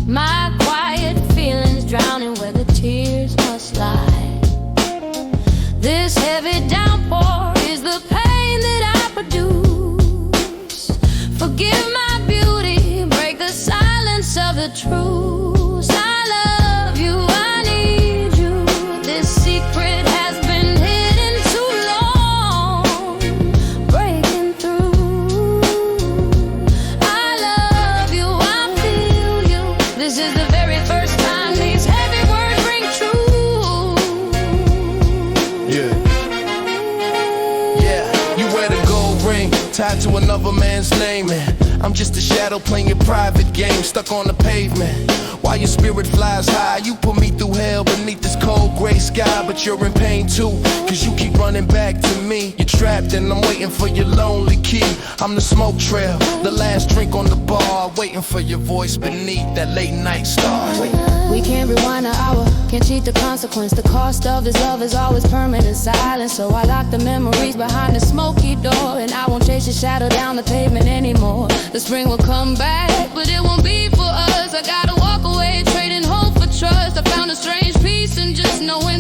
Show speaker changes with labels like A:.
A: My quiet feelings drowning where the tears must lie. This heavy downpour is the pain that I produce. Forgive my beauty, break the silence of the truth. I love you, I need you. This secret has been hidden too long, breaking through. I love you, I feel you. This is the very first time these heavy words ring true.
B: Yeah. Yeah, you wear the gold ring tied to another man's name, and I'm just a shadow playing your private game, stuck on the pavement. While your spirit flies high, you put me through hell beneath this cold gray sky. But you're in pain too, cause you keep running back to me. You're trapped and I'm waiting for your lonely key. I'm the smoke trail, the last drink on the bar, waiting for your voice beneath that late night star.
A: We can't rewind an hour, can't cheat the consequence. The cost of this love is always permanent silence. So I lock the memories behind the smoky door, and I won't chase your shadow down the pavement anymore. The spring will come back, but it won't be for us. I gotta walk away, trading hope for trust. I found a strange peace in just knowing